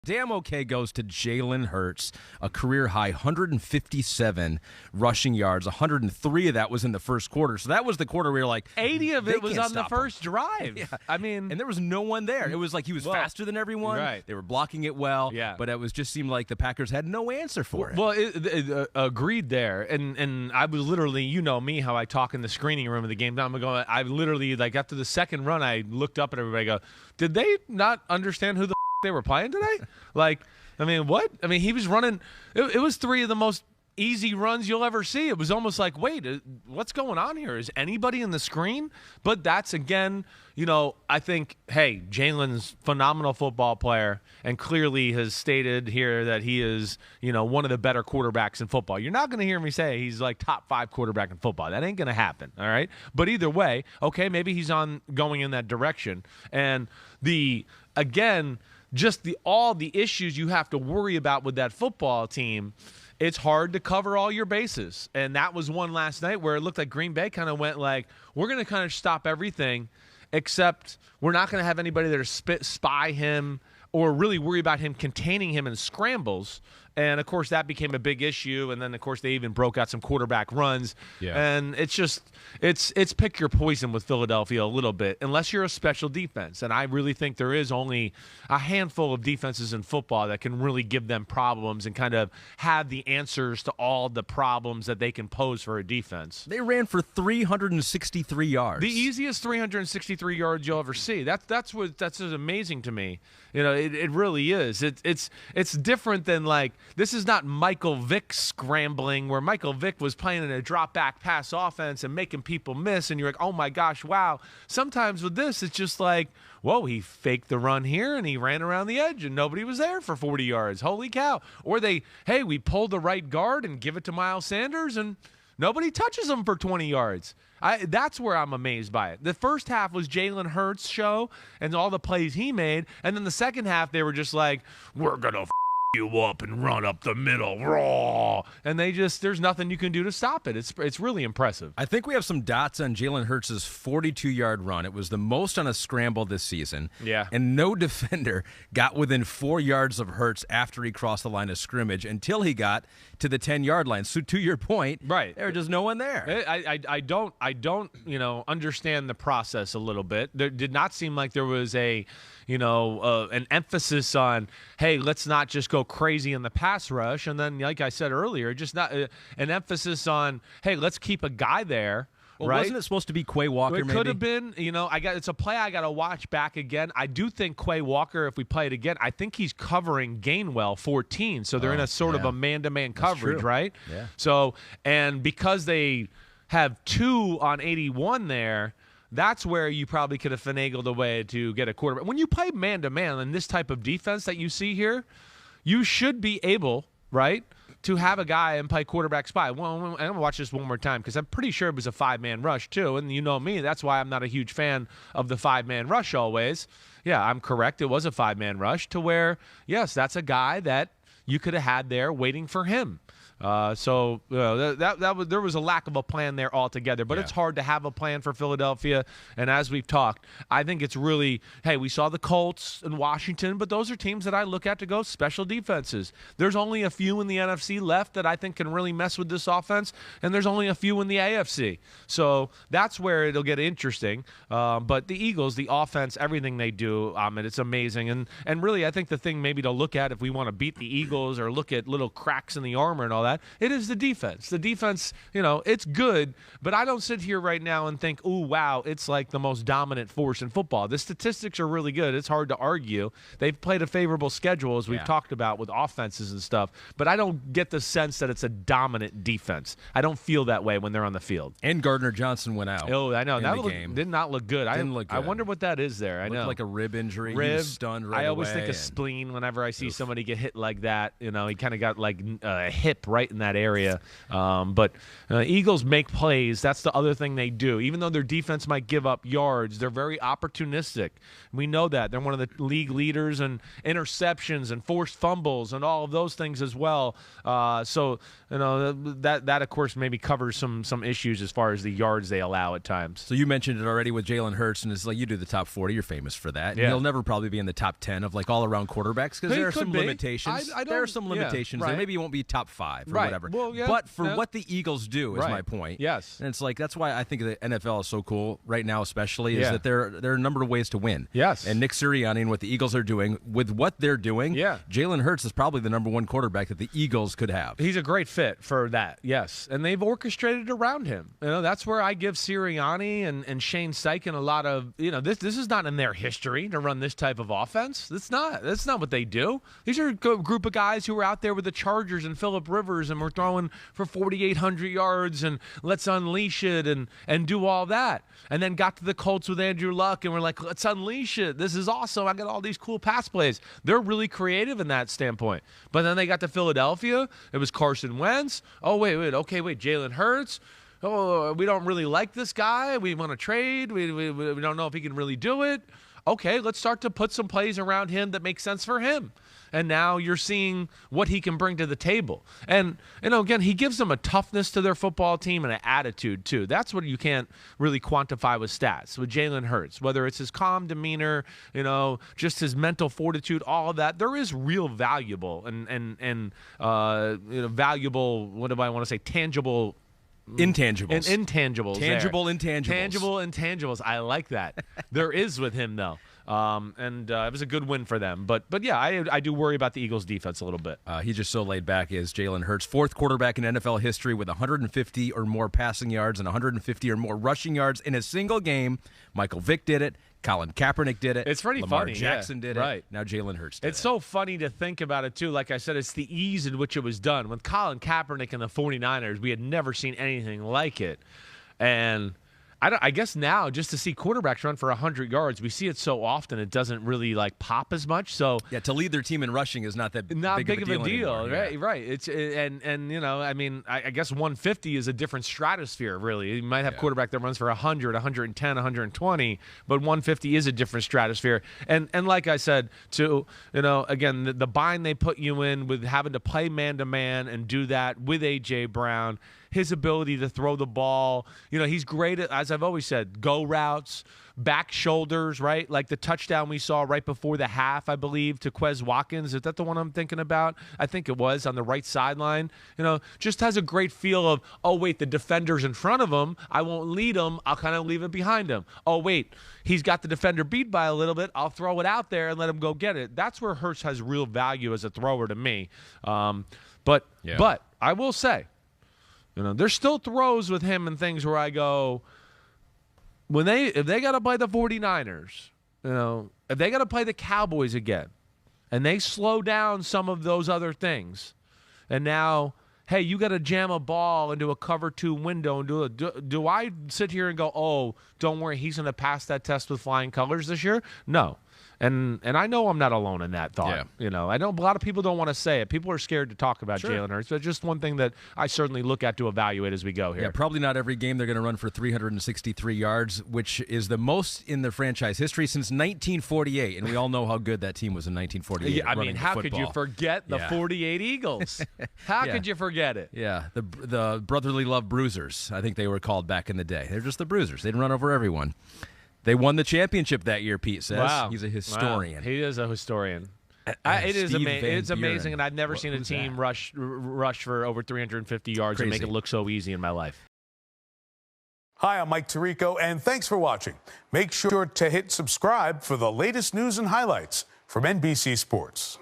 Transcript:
Damn okay goes to Jalen Hurts, a career-high 157 rushing yards. 103 of that was in the first quarter. So that was the quarter where you're like, 80 of it was on the first drive. Yeah. I mean, and there was no one there. It was like he was faster than everyone. Right. They were blocking it well. Yeah. But it just seemed like the Packers had no answer for it. Well, agreed there. And I was literally, you know me, how I talk in the screening room of the game. I literally, like, after the second run, I looked up at everybody and go, did they not understand who the they were playing today? Like, I mean, what? I mean, he was running. It was three of the most easy runs you'll ever see. It was almost like, wait, what's going on here? Is anybody in the screen? But that's, again, you know, I think, hey, Jalen's phenomenal football player and clearly has stated here that he is, you know, one of the better quarterbacks in football. You're not going to hear me say he's like top 5 quarterback in football. That ain't going to happen, all right? But either way, okay, maybe he's going in that direction. And again, just all the issues you have to worry about with that football team, it's hard to cover all your bases. And that was one last night where it looked like Green Bay kind of went like, we're going to kind of stop everything, except we're not going to have anybody there to spy him or really worry about him containing him in scrambles. And, of course, that became a big issue. And then, of course, they even broke out some quarterback runs. Yeah. And it's just it's pick your poison with Philadelphia a little bit, unless you're a special defense. And I really think there is only a handful of defenses in football that can really give them problems and kind of have the answers to all the problems that they can pose for a defense. They ran for 363 yards. The easiest 363 yards you'll ever see. That's amazing to me. You know, it really is. It's different than, like, this is not Michael Vick scrambling where Michael Vick was playing in a drop-back pass offense and making people miss, and you're like, oh, my gosh, wow. Sometimes with this, it's just like, whoa, he faked the run here, and he ran around the edge, and nobody was there for 40 yards. Holy cow. Or we pulled the right guard and give it to Miles Sanders, and nobody touches him for 20 yards. That's where I'm amazed by it. The first half was Jalen Hurts' show and all the plays he made, and then the second half they were just like, we're going to you up and run up the middle, raw. And there's nothing you can do to stop it. It's really impressive. I think we have some dots on Jalen Hurts' 42-yard run. It was the most on a scramble this season. Yeah. And no defender got within 4 yards of Hurts after he crossed the line of scrimmage until he got to the 10-yard line. So to your point, right, there was just no one there. I don't understand the process a little bit. There did not seem like there was an emphasis on, hey, let's not just go crazy in the pass rush. And then, like I said earlier, just not an emphasis on, hey, let's keep a guy there. Well, right? Wasn't it supposed to be Quay Walker? It could have been. It's a play I got to watch back again. I do think Quay Walker, if we play it again, I think he's covering Gainwell 14. So they're in a sort of a man-to-man coverage, right? Yeah. So, and because they have 2 on 81 there, that's where you probably could have finagled a way to get a quarterback. When you play man-to-man in this type of defense that you see here, you should be able, right, to have a guy and play quarterback spy. Well, I'm going to watch this one more time because I'm pretty sure it was a 5-man rush too. And you know me, that's why I'm not a huge fan of the 5-man rush always. Yeah, I'm correct. It was a 5-man rush to where, yes, that's a guy that you could have had there waiting for him. There was a lack of a plan there altogether, but It's hard to have a plan for Philadelphia. And as we've talked, I think it's really, hey, we saw the Colts and Washington, but those are teams that I look at to go special defenses. There's only a few in the NFC left that I think can really mess with this offense, and there's only a few in the AFC. So that's where it'll get interesting. But the Eagles, the offense, everything they do, it's amazing. And really, I think the thing maybe to look at if we want to beat the Eagles or look at little cracks in the armor and all that, it is the defense. The defense, it's good, but I don't sit here right now and think, ooh, wow, it's like the most dominant force in football. The statistics are really good. It's hard to argue. They've played a favorable schedule, as we've talked about, with offenses and stuff, but I don't get the sense that it's a dominant defense. I don't feel that way when they're on the field. And Gardner Johnson went out. Oh, I know. That game. Did not look good. Didn't look good. I wonder what that is there. I know. Looked like a rib injury. Rib. He was stunned right away. I always think of spleen whenever I see somebody get hit like that. He kind of got like a hip right right in that area. But Eagles make plays. That's the other thing they do. Even though their defense might give up yards, they're very opportunistic. We know that. They're one of the league leaders in interceptions and forced fumbles and all of those things as well. So that of course maybe covers some issues as far as the yards they allow at times. So you mentioned it already with Jalen Hurts, and it's like you do the top 40. You're famous for that. And Yeah. he'll never probably be in the top 10 of like all-around quarterbacks because He there are could some be. limitations. I There are don't- some yeah, limitations. right. And maybe he won't be top 5 or Right. whatever. Well, yeah, but for yeah. what the Eagles do is Right. my point. Yes. And it's like that's why I think the NFL is so cool right now, especially is Yeah. that there are a number of ways to win. Yes. And Nick Sirianni and what the Eagles are doing with what they're doing. Yeah. Jalen Hurts is probably the number 1 quarterback that the Eagles could have. He's a great fit for that, yes. And they've orchestrated around him. That's where I give Sirianni and Shane Steichen a lot of, this is not in their history to run this type of offense. That's not what they do. These are a group of guys who were out there with the Chargers and Phillip Rivers and we're throwing for 4,800 yards and let's unleash it and do all that. And then got to the Colts with Andrew Luck and we're like, let's unleash it. This is awesome. I got all these cool pass plays. They're really creative in that standpoint. But then they got to Philadelphia. It was Carson Wentz. Oh, wait. Jalen Hurts. Oh, we don't really like this guy. We want to trade. We don't know if he can really do it. Okay, let's start to put some plays around him that make sense for him. And now you're seeing what he can bring to the table. And, again, he gives them a toughness to their football team and an attitude, too. That's what you can't really quantify with stats, with Jalen Hurts, whether it's his calm demeanor, just his mental fortitude, all of that. There is real valuable and valuable, what do I want to say, tangible Intangibles. Intangibles. Tangible there. intangibles. Tangible intangibles. I like that. There is with him, though. And it was a good win for them. But yeah, I do worry about the Eagles' defense a little bit. He's just so laid back is Jalen Hurts, 4th quarterback in NFL history with 150 or more passing yards and 150 or more rushing yards in a single game. Michael Vick did it. Colin Kaepernick did it. It's pretty Lamar funny. Jackson did it. Right. Now Jalen Hurts did It's it. so funny to think about it, too. Like I said, it's the ease in which it was done. With Colin Kaepernick and the 49ers, we had never seen anything like it. And I guess now, just to see quarterbacks run for 100 yards, we see it so often it doesn't really pop as much. So yeah, to lead their team in rushing is not that big of a deal anymore. right? Yeah. Right. It's I guess 150 is a different stratosphere. Really, you might have quarterback that runs for 100, 110, 120, but 150 is a different stratosphere. And like I said, again, the bind they put you in with having to play man to man and do that with A.J. Brown. His ability to throw the ball, he's great at, as I've always said, go routes, back shoulders, right? Like the touchdown we saw right before the half, I believe, to Quez Watkins. Is that the one I'm thinking about? I think it was on the right sideline. Just has a great feel of, oh, wait, the defender's in front of him. I won't lead him. I'll kind of leave it behind him. Oh, wait, he's got the defender beat by a little bit. I'll throw it out there and let him go get it. That's where Hurts has real value as a thrower to me. But I will say, there's still throws with him and things where I go, if they got to play the 49ers, if they got to play the Cowboys again, and they slow down some of those other things, and now, hey, you got to jam a ball into a cover 2 window and do I sit here and go, oh, don't worry, he's going to pass that test with flying colors this year? No. And I know I'm not alone in that thought. Yeah. I know a lot of people don't want to say it. People are scared to talk about Jalen Hurts, but just one thing that I certainly look at to evaluate as we go here. Yeah, probably not every game they're going to run for 363 yards, which is the most in the franchise history since 1948, and we all know how good that team was in 1948. Yeah, I mean, how could you forget the 48 Eagles? How could you forget it? Yeah, the brotherly love bruisers, I think they were called back in the day. They're just the bruisers. They didn't run over everyone. They won the championship that year, Pete says. Wow. He's a historian. Wow. He is a historian. It's amazing, and I've never seen a team rush for over 350 yards and make it look so easy in my life. Hi, I'm Mike Tirico, and thanks for watching. Make sure to hit subscribe for the latest news and highlights from NBC Sports.